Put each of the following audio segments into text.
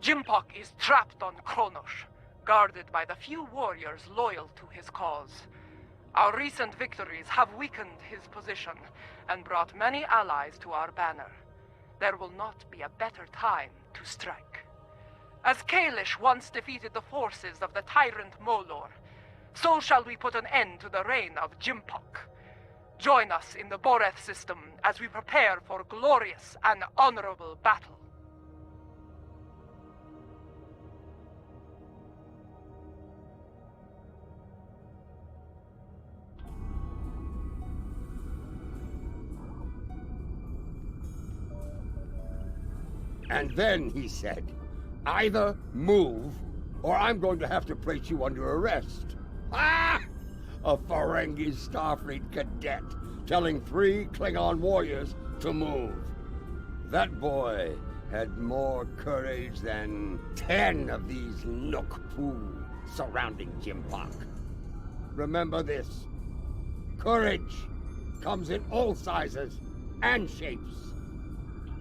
Jimpok is trapped on Qo'noS, guarded by the few warriors loyal to his cause. Our recent victories have weakened his position and brought many allies to our banner. There will not be a better time to strike. As Kalish once defeated the forces of the tyrant Molor, so shall we put an end to the reign of Jimpok. Join us in the Boreth system as we prepare for glorious and honorable battle. And then he said, either move, or I'm going to have to place you under arrest. Ah! A Ferengi Starfleet cadet telling 3 Klingon warriors to move. That boy had more courage than 10 of these Nukpu surrounding Jimpok. Remember this. Courage comes in all sizes and shapes.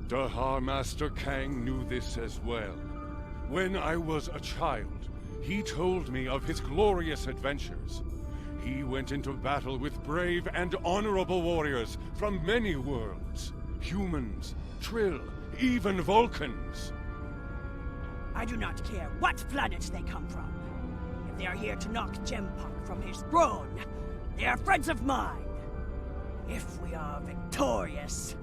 Dahar Master Kang knew this as well. When I was a child, he told me of his glorious adventures. He went into battle with brave and honorable warriors from many worlds. Humans, Trill, even Vulcans. I do not care what planets they come from. If they are here to knock Jimpok from his throne, they are friends of mine. If we are victorious,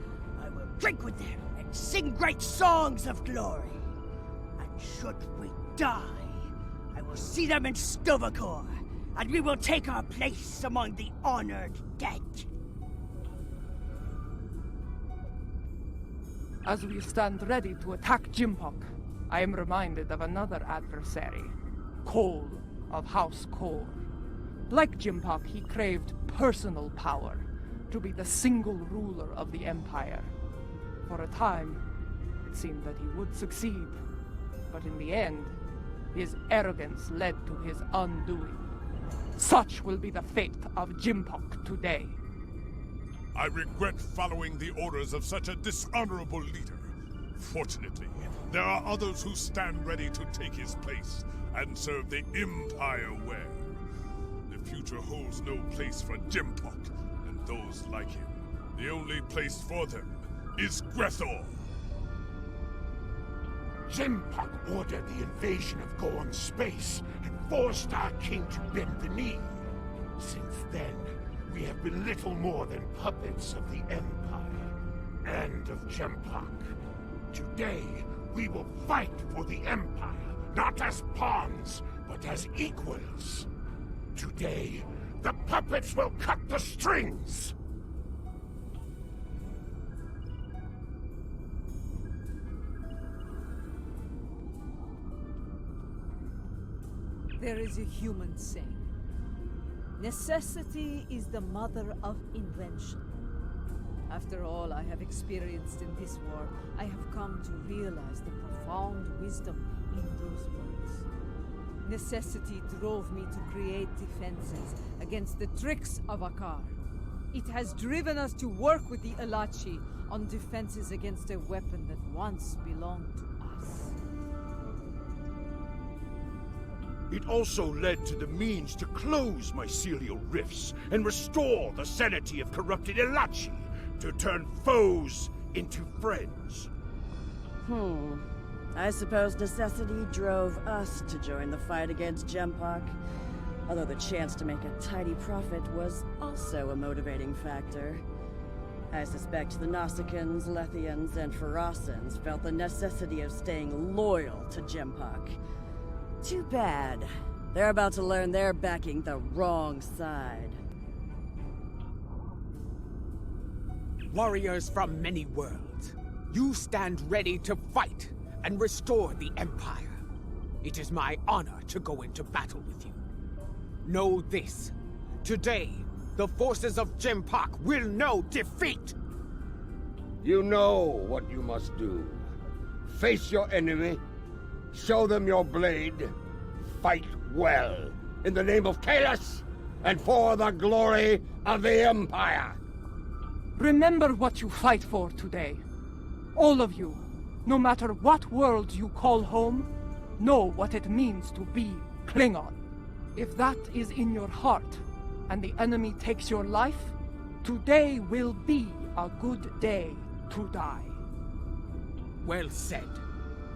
I will drink with them and sing great songs of glory. And should we die, I will see them in Sto-vo-kor, and we will take our place among the honored dead. As we stand ready to attack Jimpok, I am reminded of another adversary, Kol of House Kor. Like Jimpok, he craved personal power, to be the single ruler of the Empire. For a time, it seemed that he would succeed, but in the end, his arrogance led to his undoing. Such will be the fate of Jimpok today. I regret following the orders of such a dishonorable leader. Fortunately, there are others who stand ready to take his place and serve the Empire well. The future holds no place for Jimpok and those like him. The only place for them is Grethor. Jimpok ordered the invasion of Gorn space and forced our king to bend the knee. Since then, we have been little more than puppets of the Empire and of Jimpok. Today, we will fight for the Empire, not as pawns, but as equals. Today, the puppets will cut the strings! There is a human saying, necessity is the mother of invention. After all I have experienced in this war, I have come to realize the profound wisdom in those words. Necessity drove me to create defenses against the tricks of Akar. It has driven us to work with the Alachi on defenses against a weapon that once belonged to us. It also led to the means to close mycelial rifts and restore the sanity of corrupted Elachi, to turn foes into friends. I suppose necessity drove us to join the fight against Jimpok. Although the chance to make a tidy profit was also a motivating factor. I suspect the Nausicaans, Lethians, and Ferasans felt the necessity of staying loyal to Jimpok. Too bad. They're about to learn they're backing the wrong side. Warriors from many worlds, you stand ready to fight and restore the Empire. It is my honor to go into battle with you. Know this. Today, the forces of Jimpok will know defeat! You know what you must do. Face your enemy, show them your blade, fight well, in the name of Kalis, and for the glory of the Empire! Remember what you fight for today. All of you. No matter what world you call home, know what it means to be Klingon. If that is in your heart, and the enemy takes your life, today will be a good day to die. Well said.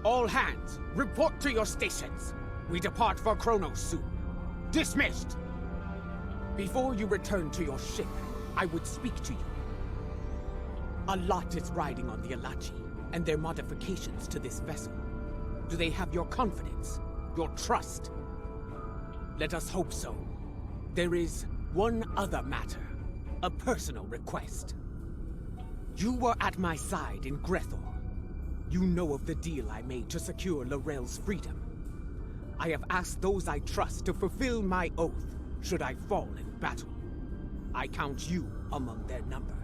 All hands, report to your stations. We depart for Qo'noS soon. Dismissed! Before you return to your ship, I would speak to you. A lot is riding on the Alachi, and their modifications to this vessel. Do they have your confidence? Your trust? Let us hope so. There is one other matter. A personal request. You were at my side in Grethor. You know of the deal I made to secure Lorel's freedom. I have asked those I trust to fulfill my oath should I fall in battle. I count you among their number.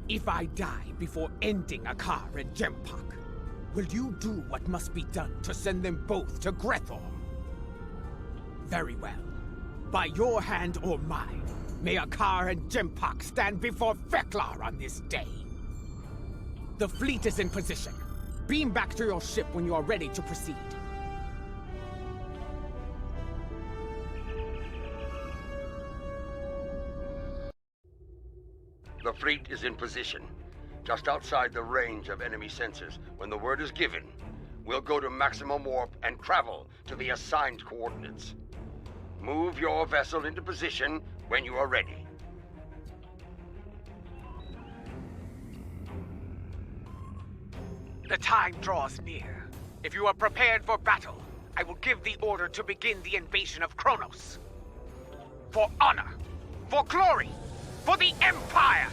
If I die before ending Akar and Jempak, will you do what must be done to send them both to Grethor? Very well. By your hand or mine, may Akar and Jempak stand before Feklar on this day. The fleet is in position. Beam back to your ship when you are ready to proceed. The fleet is in position, just outside the range of enemy sensors. When the word is given, we'll go to maximum warp and travel to the assigned coordinates. Move your vessel into position when you are ready. The time draws near. If you are prepared for battle, I will give the order to begin the invasion of Qo'noS. For honor, for glory, for the Empire!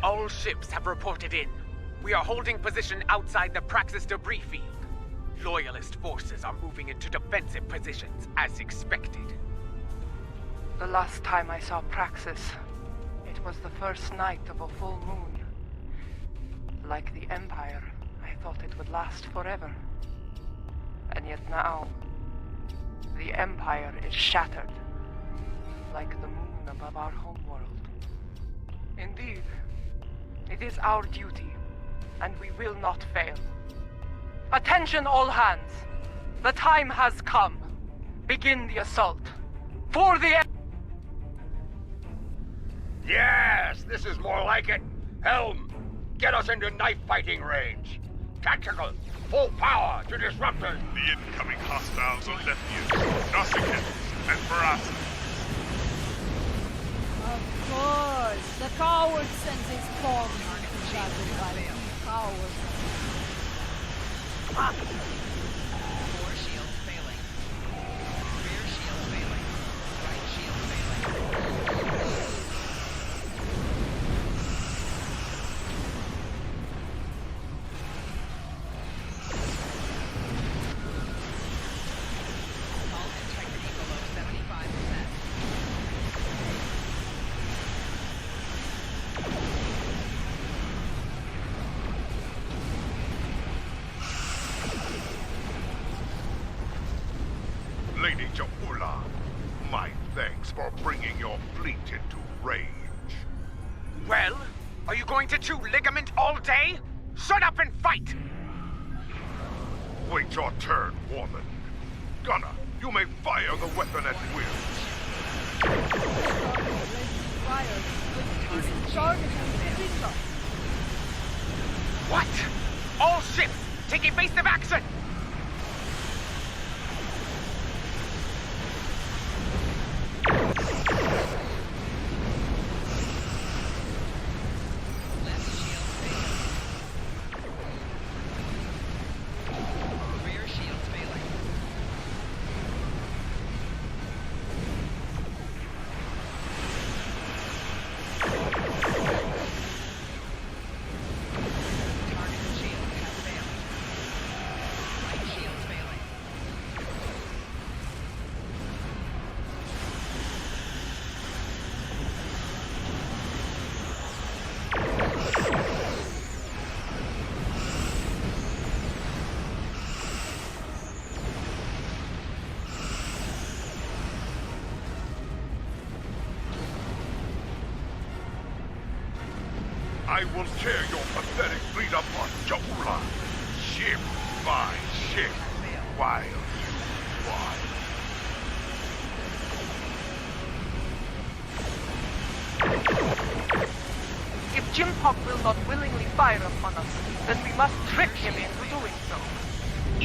All ships have reported in. We are holding position outside the Praxis debris field. Loyalist forces are moving into defensive positions, as expected. The last time I saw Praxis, it was the first night of a full moon. Like the Empire, I thought it would last forever. And yet now, the Empire is shattered, like the moon above our homeworld. Indeed, it is our duty, and we will not fail. Attention all hands! The time has come. Begin the assault. For the... Yes, this is more like it. Helm, get us into knife-fighting range. Tactical, full power to disruptors. The incoming hostiles are Lethians, Nausicaans, and Veracity. Of course! The coward sends his bombs into battle while we cowards. Core shields failing. Rear shield failing. Right shield failing. Hull integrity below 75%. Lady Ja'ula, my thanks for bringing your fleet into range. Well, are you going to chew ligament all day? Shut up and fight! Wait your turn, woman. Gunner, you may fire the weapon at will. What? All ships, take evasive action! Left shield failing. Rear shields failing. Target shield has failed. I will tear your pathetic fleet apart, Ja'ula, ship by ship, while you fly. If Jimpok will not willingly fire upon us, then we must trick him into doing so.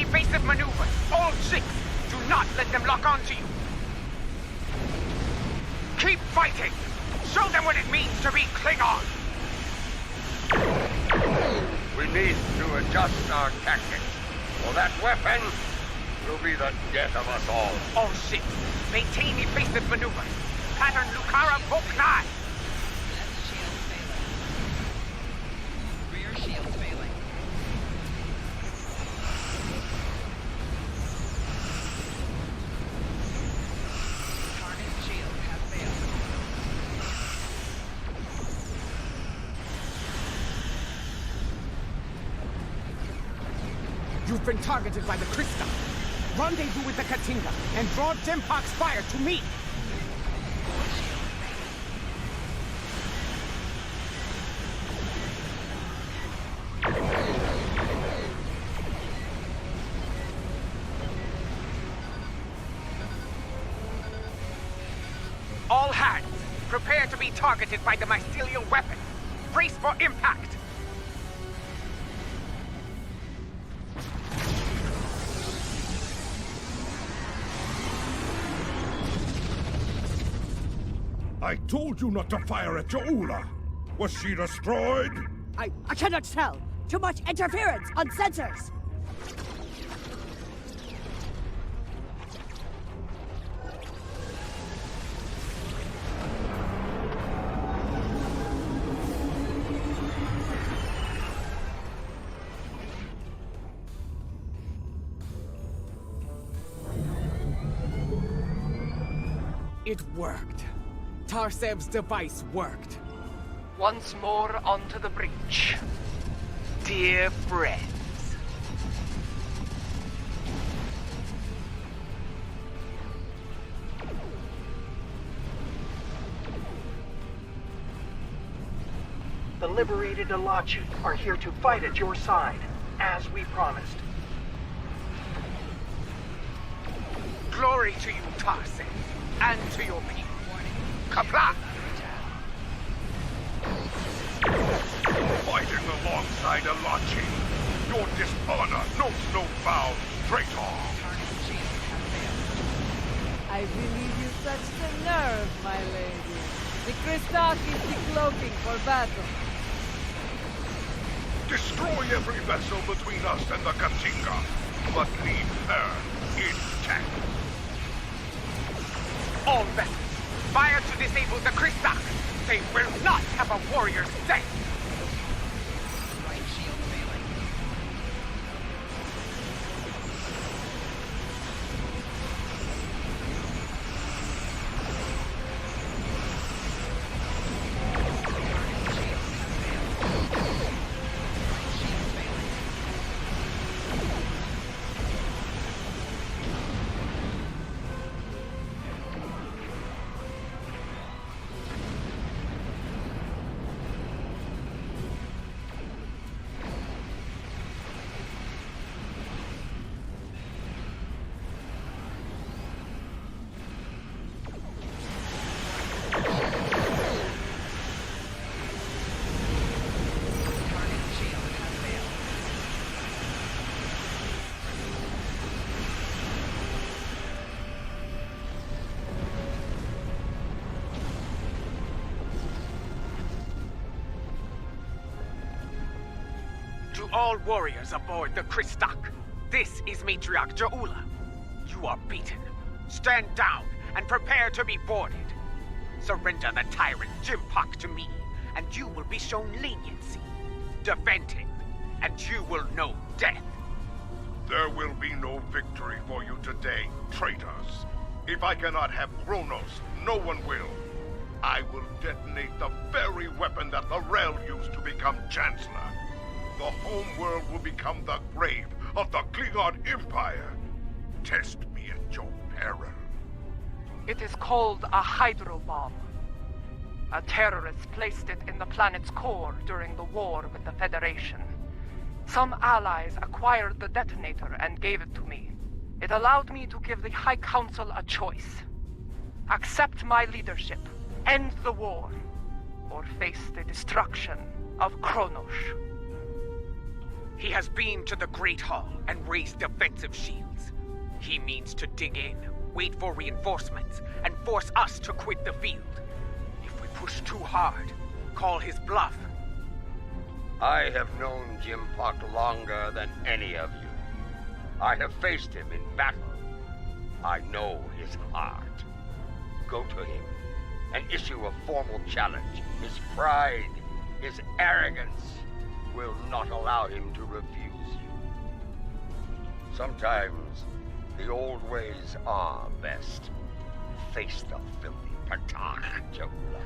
Evasive maneuvers, all ships! Do not let them lock onto you! Keep fighting! Show them what it means to be Klingon! We need to adjust our tactics, or that weapon will be the death of us all. All ships, maintain evasive maneuvers. Pattern Lucara Voknai! Left shield failing. Rear shield failing. Target shield has failed. You've been targeted by the Krista. Rendezvous with the Katinga and draw Jempok's fire to me. All hands, prepare to be targeted by the mycelial weapon. Brace for impact. I told you not to fire at Ja'ula. Was she destroyed? I cannot tell. Too much interference on sensors. It worked. Tarsev's device worked. Once more onto the breach. Dear friends. The liberated Alachu are here to fight at your side, as we promised. Glory to you, Tarsev, and to your people. Kapla! Fighting alongside Alachi. Your dishonor knows no bounds, traitor. Target shield has failed. I believe you touched the nerve, my lady. The Kristak is decloaking for battle. Destroy every vessel between us and the Katinga, but leave her intact. All vessels, fire to disable the Kristak. They will not have a warrior's death. Right shield failing. To all warriors aboard the Kristak, this is Matriarch Ja'ula. You are beaten. Stand down and prepare to be boarded. Surrender the tyrant Jimpok to me, and you will be shown leniency. Defend him, and you will know death. There will be no victory for you today, traitors. If I cannot have Qo'noS, no one will. I will detonate the very weapon that the Rel used to become Chancellor. The home world will become the grave of the Klingon Empire. Test me at your peril. It is called a hydro bomb. A terrorist placed it in the planet's core during the war with the Federation. Some allies acquired the detonator and gave it to me. It allowed me to give the High Council a choice. Accept my leadership, end the war, or face the destruction of Qo'noS. He has beamed to the Great Hall and raised defensive shields. He means to dig in, wait for reinforcements, and force us to quit the field. If we push too hard, call his bluff. I have known Jimpock longer than any of you. I have faced him in battle. I know his heart. Go to him and issue a formal challenge. His pride, his arrogance will not allow him to refuse you. Sometimes the old ways are best. Face the filthy Patach, Jola,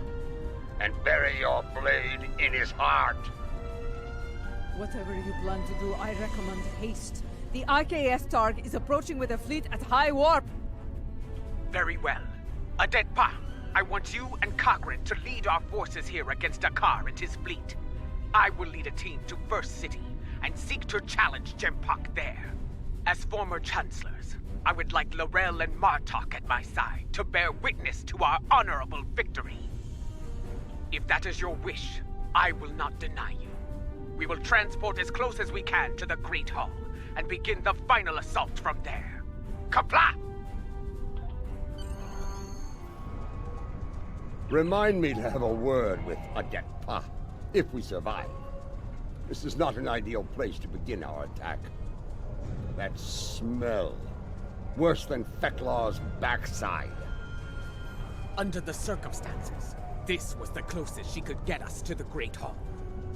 and bury your blade in his heart. Whatever you plan to do, I recommend haste. The IKS Targ is approaching with a fleet at high warp. Very well. Adet'pa, I want you and Cochrane to lead our forces here against Akar and his fleet. I will lead a team to First City and seek to challenge Jimpock there. As former chancellors, I would like Laurel and Martok at my side to bear witness to our honorable victory. If that is your wish, I will not deny you. We will transport as close as we can to the Great Hall and begin the final assault from there. Kapla! Remind me to have a word with Adet'pa, if we survive. This is not an ideal place to begin our attack. That smell. Worse than Feklaw's backside. Under the circumstances, this was the closest she could get us to the Great Hall.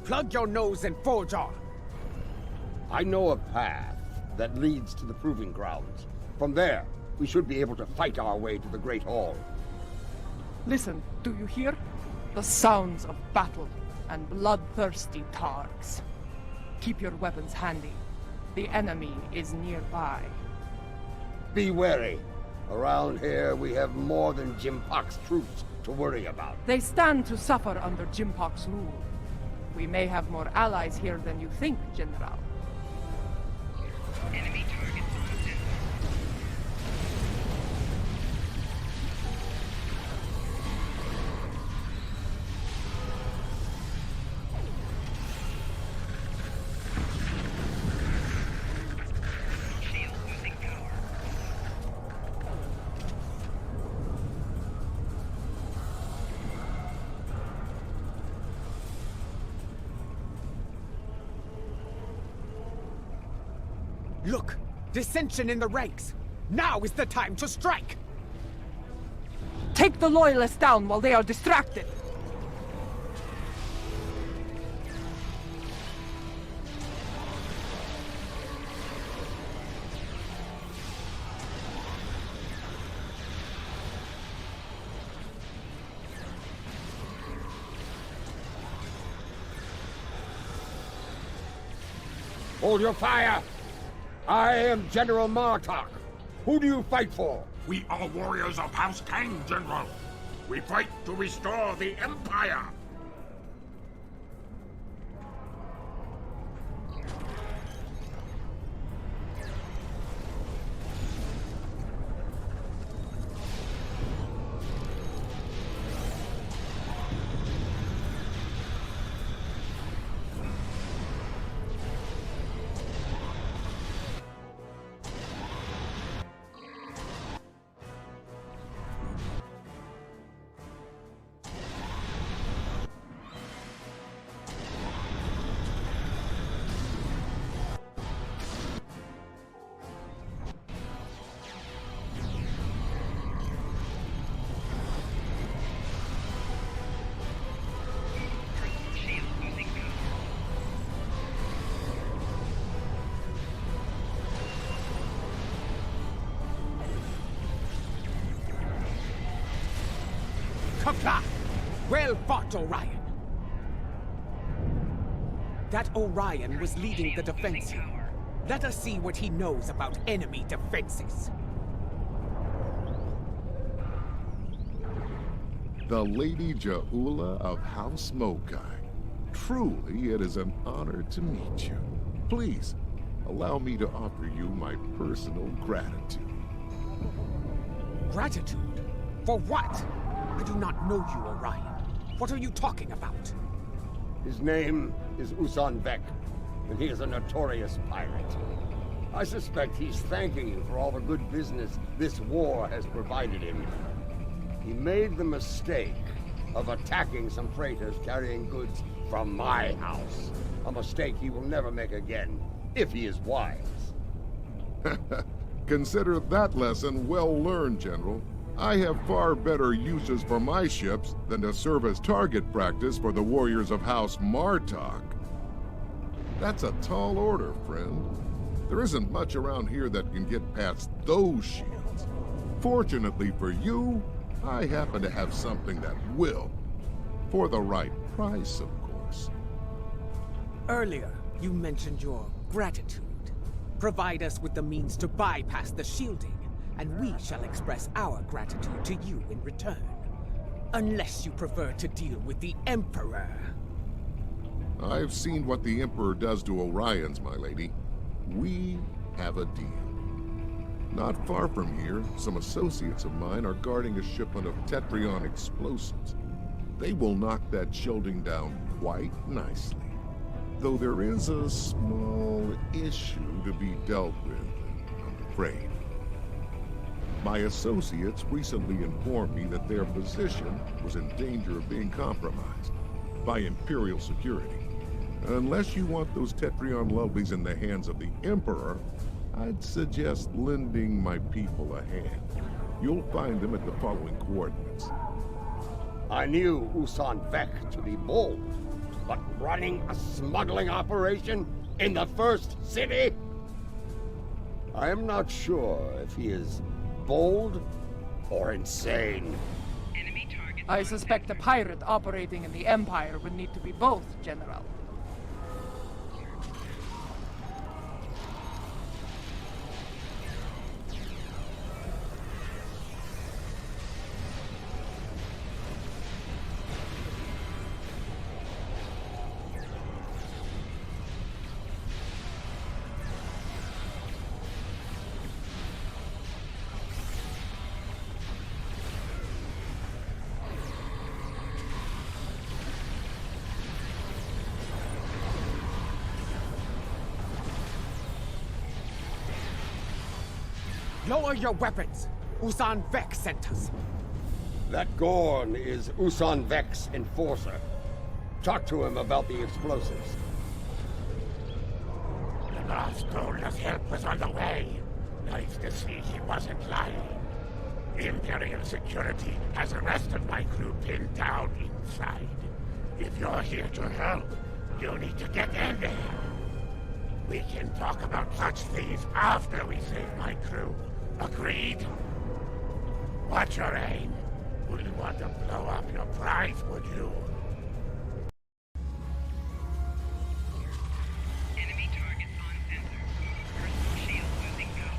Plug your nose and forge on. I know a path that leads to the Proving Grounds. From there, we should be able to fight our way to the Great Hall. Listen, do you hear? The sounds of battle and bloodthirsty Targs. Keep your weapons handy. The enemy is nearby. Be wary. Around here, we have more than Jimpock's troops to worry about. They stand to suffer under Jimpock's rule. We may have more allies here than you think, General. Enemy target spotted. Shield losing power. Look! Dissension in the ranks! Now is the time to strike! Take the Loyalists down while they are distracted! Hold your fire! I am General Martok. Who do you fight for? We are warriors of House Kang, General. We fight to restore the Empire. Shield losing power. Kapla! Well fought, Orion. That Orion was leading the defense here. Let us see what he knows about enemy defenses. the Lady Ja'ula of House Mokai. Truly, it is an honor to meet you. Please, allow me to offer you my personal gratitude. Gratitude? For what? I do not know you, Orion. What are you talking about? His name is Usan-Vek, and he is a notorious pirate. I suspect he's thanking you for all the good business this war has provided him. He made the mistake of attacking some freighters carrying goods from my house. A mistake he will never make again, if he is wise. Consider that lesson well learned, General. I have far better uses for my ships than to serve as target practice for the warriors of House Martok. That's a tall order, friend. There isn't much around here that can get past those shields. Fortunately for you, I happen to have something that will. For the right price, of course. Earlier, you mentioned your gratitude. Provide us with the means to bypass the shielding, and we shall express our gratitude to you in return. Unless you prefer to deal with the Emperor. I've seen what the Emperor does to Orions, my lady. We have a deal. Not far from here, some associates of mine are guarding a shipment of Tetrion explosives. They will knock that shielding down quite nicely. Though there is a small issue to be dealt with, I'm afraid. My associates recently informed me that their position was in danger of being compromised by Imperial security. Unless you want those Tetrion lovelies in the hands of the Emperor, I'd suggest lending my people a hand. You'll find them at the following coordinates. I knew Usan-Vek to be bold, but running a smuggling operation in the first city? I am not sure if he is bold or insane. I suspect a pirate operating in the Empire would need to be both, General. Lower your weapons! Usan-Vek sent us. That Gorn is Usan-Vek's enforcer. Talk to him about the explosives. The boss told us help was on the way. Nice to see he wasn't lying. Imperial security has arrested my crew pinned down inside. If you're here to help, you need to get in there. We can talk about such things after we save my crew. Agreed? What's your aim? Would you want to blow up your prize, would you? Enemy targets on center. Personal shield losing power.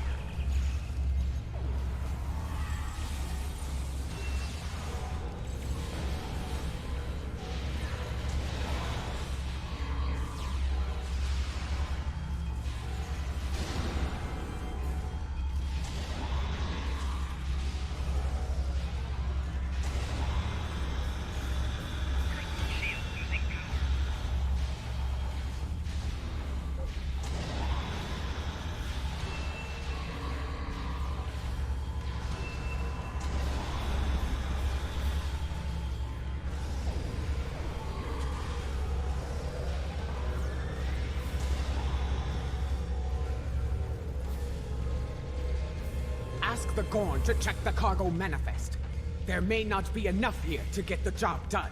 Ask the Gorn to check the cargo manifest. There may not be enough here to get the job done.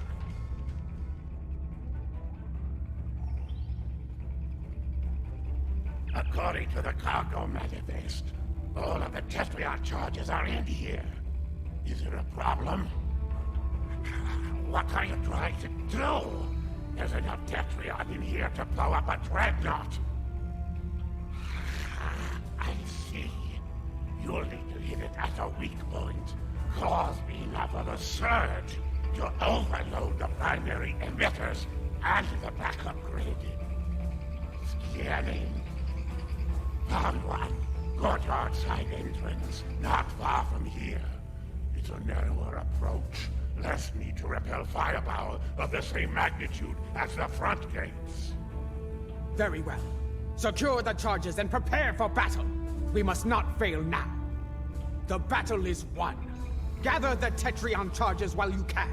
According to the cargo manifest, all of the Tetrion charges are in here. Is there a problem? What are you trying to do? There's enough Tetrion in here to blow up a dreadnought. I see. You'll need to hit it at a weak point. Cause enough of a surge. to overload the primary emitters and the backup grid. Scanning. Found one. Courtyard side entrance, not far from here. It's a narrower approach. Less need to repel firepower of the same magnitude as the front gates. Very well. Secure the charges and prepare for battle. We must not fail now. The battle is won. Gather the Tetrion charges while you can.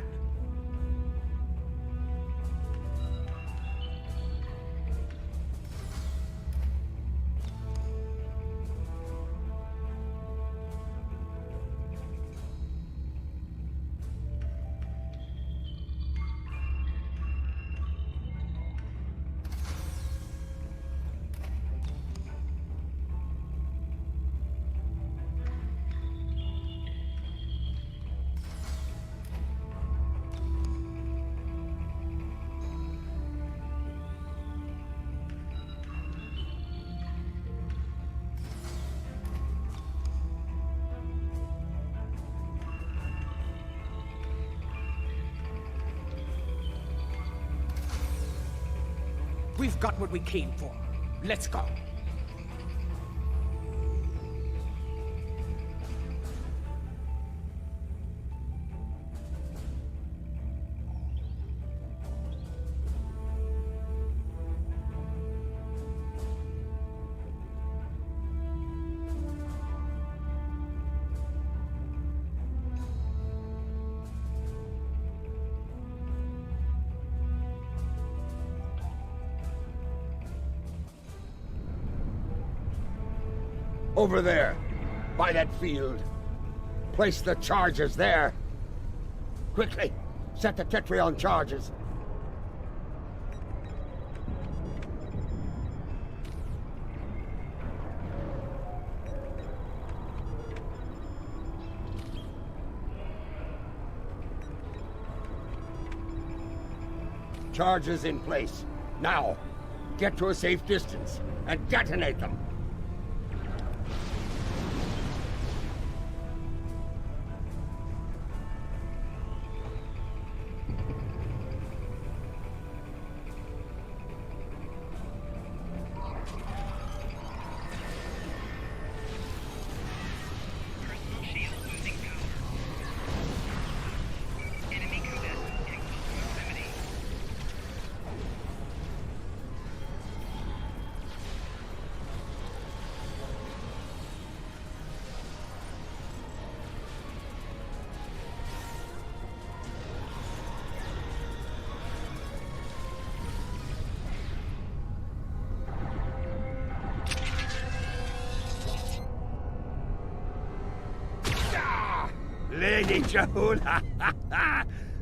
We've got what we came for. Let's go. Over there, by that field. Place the charges there. Quickly, set the Tetrion charges. Charges in place. Now, get to a safe distance and detonate them. Lady Jahula,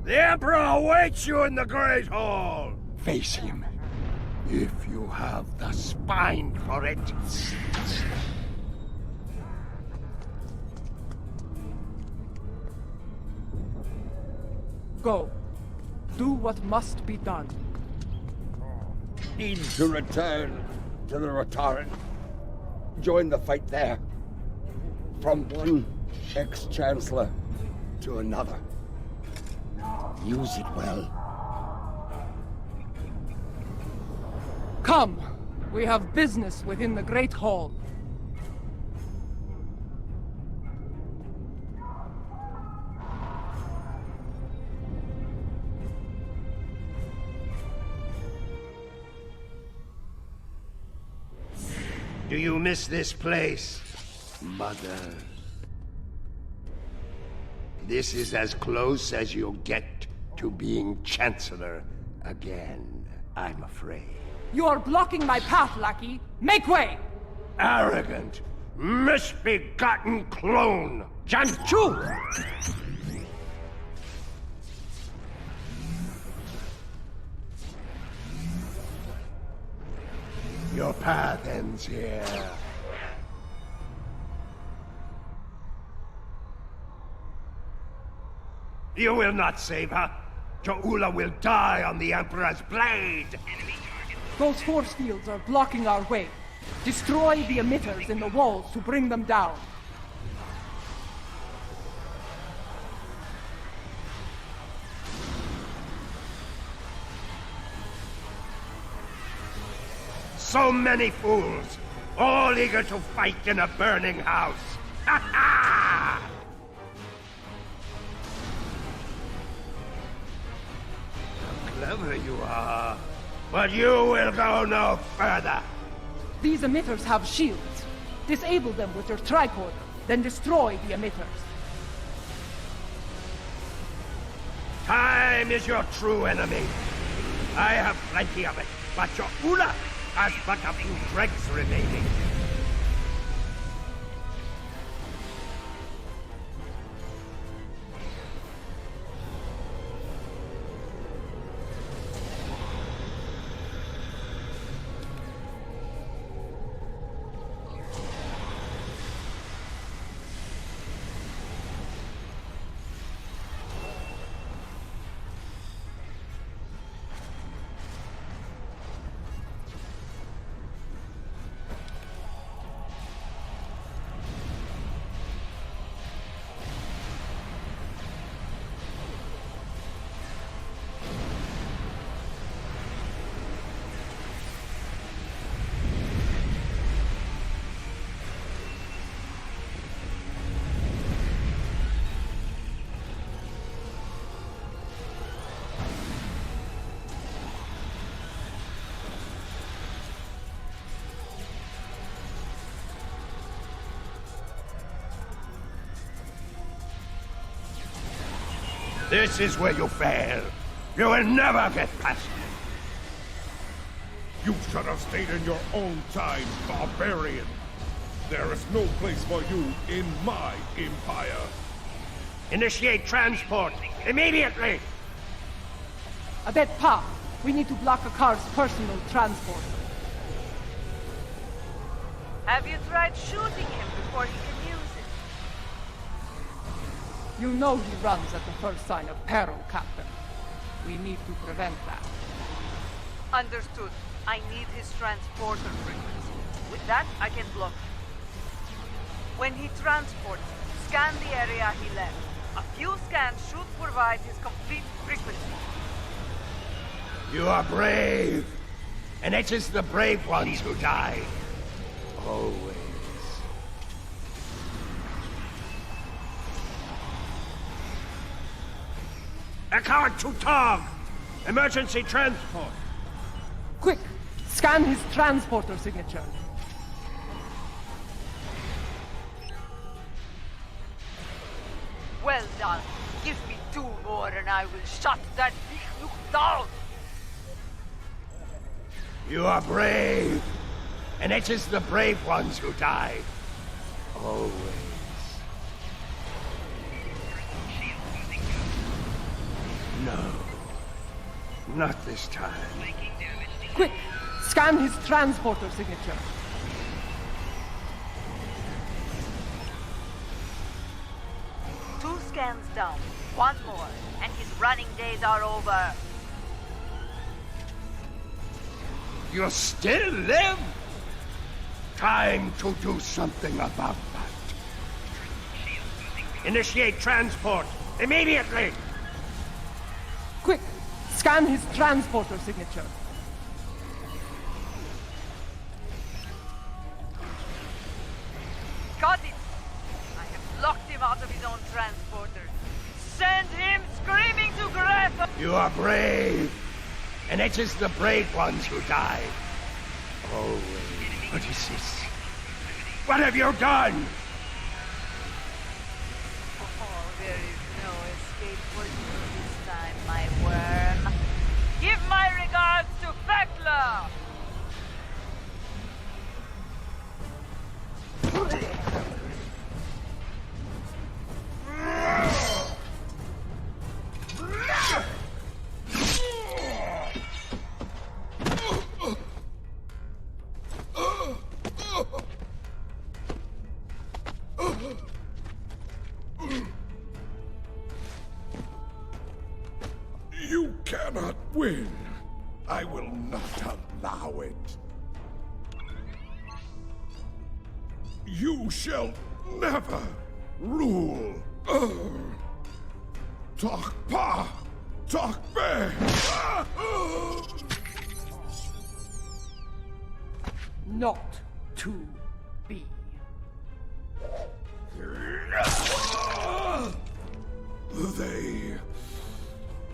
the Emperor awaits you in the Great Hall! Face him, if you have the spine for it. Go. Do what must be done. Need to return to the Rotaran. Join the fight there. From one ex-chancellor to another. Use it well. Come! We have business within the Great Hall. Do you miss this place, Mother? This is as close as you'll get to being Chancellor again, I'm afraid. You are blocking my path, lackey! Make way! Arrogant, misbegotten clone! Janchu! Your path ends here. You will not save her. Jo'ula will die on the Emperor's blade. Those force fields are blocking our way. Destroy the emitters in the walls to bring them down. So many fools, all eager to fight in a burning house. Ha ha! How clever you are. But you will go no further. These emitters have shields. Disable them with your tricorder, then destroy the emitters. Time is your true enemy. I have plenty of it, but your Ula has but a few dregs remaining. This is where you fail. You will never get past me. You should have stayed in your own time, barbarian. There is no place for you in my empire. Initiate transport immediately. Adet'pa, we need to block a car's personal transport. Have you tried shooting him before he can use it? You know he runs at the first sign of peril, Captain. We need to prevent that. Understood. I need his transporter frequency. With that, I can block him. When he transports, scan the area he left. A few scans should provide his complete frequency. You are brave. And it is the brave ones who die. Always. Account to Tog! Emergency transport! Quick! Scan his transporter signature. Well done. Give me 2 more and I will shut that big look down! You are brave. And it is the brave ones who die. Always. No. Not this time. Quick! Scan his transporter signature. Two scans down. 1 more, and his running days are over. You still live? Time to do something about that. Initiate transport immediately! Quick! Scan his transporter signature. Got it! I have locked him out of his own transporter. Send him screaming to Greta! You are brave. And it is the brave ones who die. Always. What is this? What have you done? Oh, there is no escape for you this time, my worm. Give my regards to Fekla! You cannot win. I will not allow it. You shall never rule. Adet'pa! Adet'pa! not to be. They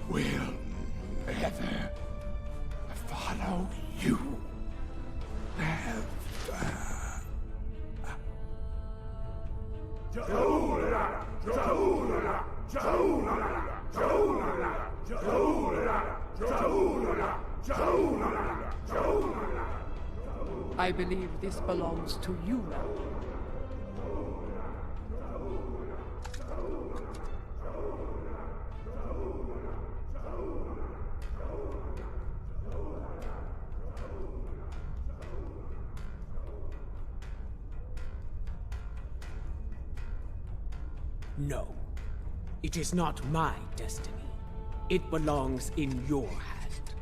will never follow you. I believe this belongs to you now. No. It is not my destiny. It belongs in your hand,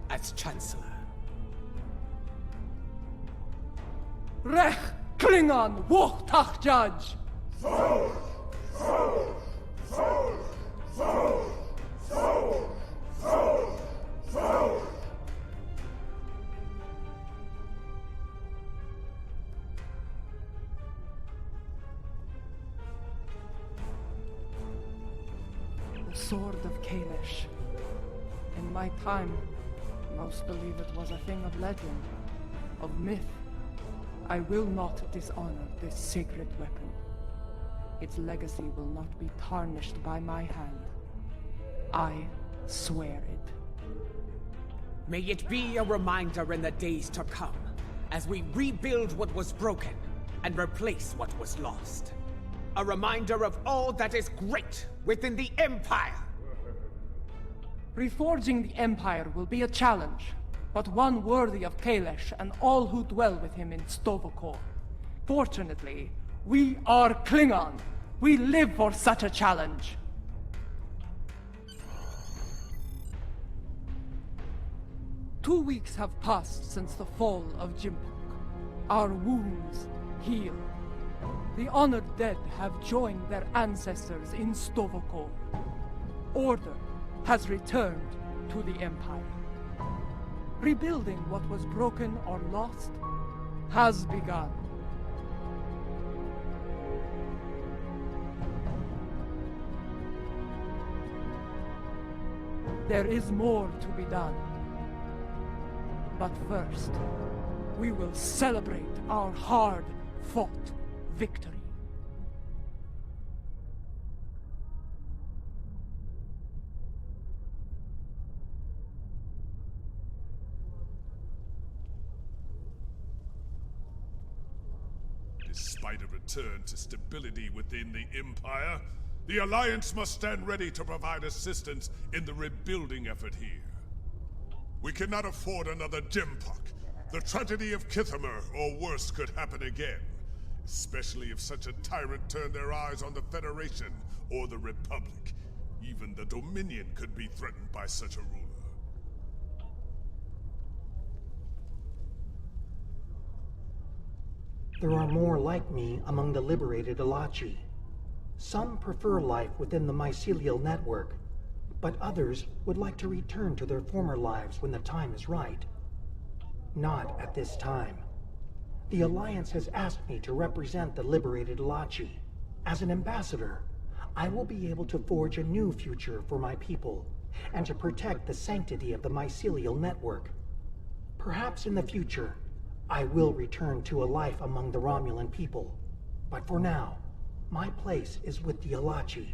as Chancellor. Rech Klingon Wuchtach Judge! The Sword of Kalish. In my time, most believe it was a thing of legend, of myth. I will not dishonor this sacred weapon. Its legacy will not be tarnished by my hand. I swear it. May it be a reminder in the days to come, as we rebuild what was broken and replace what was lost. A reminder of all that is great within the Empire! Reforging the Empire will be a challenge, but one worthy of Kalish and all who dwell with him in Stovokor. Fortunately, we are Klingon. We live for such a challenge. Two weeks have passed since the fall of Jimpok. Our wounds heal. The honored dead have joined their ancestors in Stovokor. Order has returned to the Empire. Rebuilding what was broken or lost has begun. There is more to be done. But first, we will celebrate our hard-fought victory. Despite a return to stability within the Empire, the Alliance must stand ready to provide assistance in the rebuilding effort here. We cannot afford another Jimpok. The tragedy of Kithamer or worse could happen again, especially if such a tyrant turned their eyes on the Federation or the Republic. Even the Dominion could be threatened by such a ruler. There are more like me among the liberated Alachi. Some prefer life within the mycelial network, but others would like to return to their former lives when the time is right. Not at this time. The Alliance has asked me to represent the liberated Alachi. As an ambassador, I will be able to forge a new future for my people, and to protect the sanctity of the mycelial network. Perhaps in the future, I will return to a life among the Romulan people. But for now, my place is with the Alachi.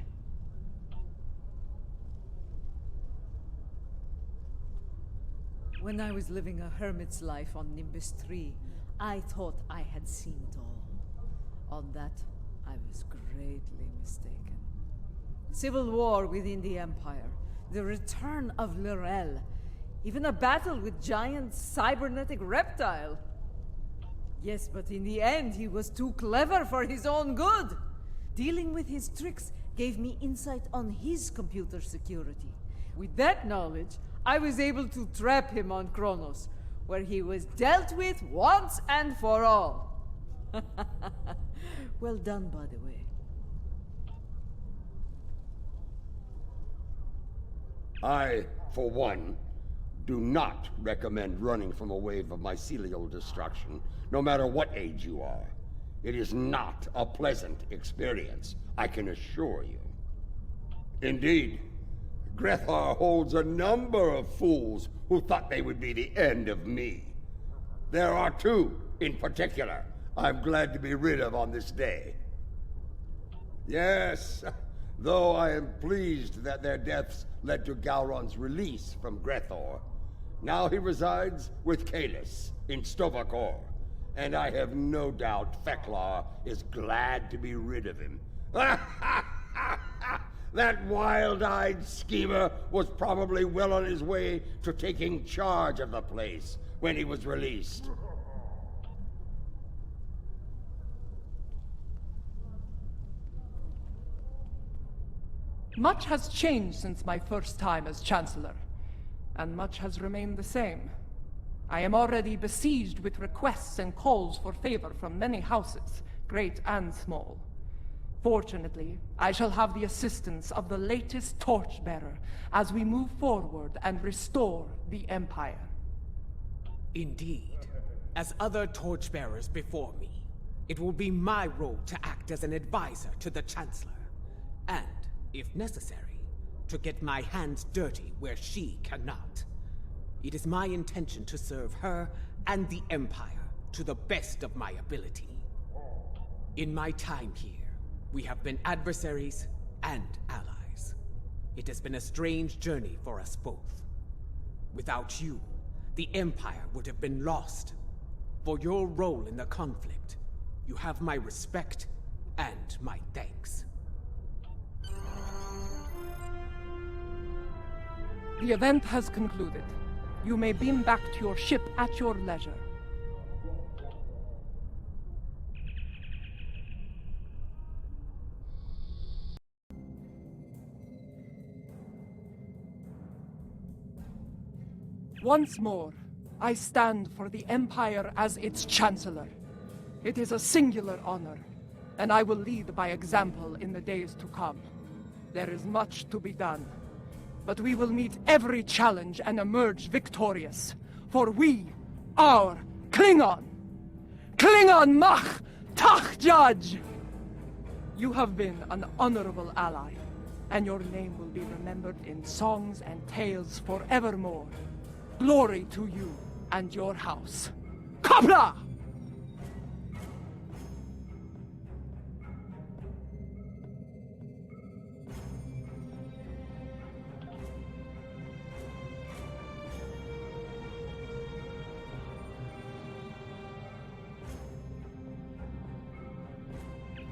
When I was living a hermit's life on Nimbus 3, I thought I had seen it all. On that, I was greatly mistaken. Civil war within the Empire, the return of Lorel, even a battle with giant cybernetic reptile. Yes, but in the end, he was too clever for his own good. Dealing with his tricks gave me insight on his computer security. With that knowledge, I was able to trap him on Qo'noS, where he was dealt with once and for all. Well done, by the way. I, for one, do not recommend running from a wave of mycelial destruction, no matter what age you are. It is not a pleasant experience, I can assure you. Indeed, Grethar holds a number of fools who thought they would be the end of me. There are two, in particular, I'm glad to be rid of on this day. Yes, though I am pleased that their deaths led to Gowron's release from Grethor. Now he resides with Kalis in Stovakor, and I have no doubt Feklar is glad to be rid of him. That wild-eyed schemer was probably well on his way to taking charge of the place when he was released. Much has changed since my first time as Chancellor, and much has remained the same. I am already besieged with requests and calls for favor from many houses, great and small. Fortunately, I shall have the assistance of the latest torchbearer as we move forward and restore the Empire. Indeed. As other torchbearers before me, it will be my role to act as an advisor to the Chancellor, and, if necessary, to get my hands dirty where she cannot. It is my intention to serve her and the Empire to the best of my ability. In my time here, we have been adversaries and allies. It has been a strange journey for us both. Without you, the Empire would have been lost. For your role in the conflict, you have my respect and my thanks. The event has concluded. You may beam back to your ship at your leisure. Once more, I stand for the Empire as its Chancellor. It is a singular honor, and I will lead by example in the days to come. There is much to be done, but we will meet every challenge and emerge victorious. For we are Klingon! Klingon mach tach judge! You have been an honorable ally, and your name will be remembered in songs and tales forevermore. Glory to you and your house. Kapla!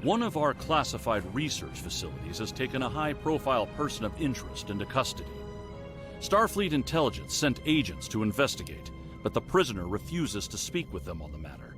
One of our classified research facilities has taken a high-profile person of interest into custody. Starfleet intelligence sent agents to investigate, but the prisoner refuses to speak with them on the matter.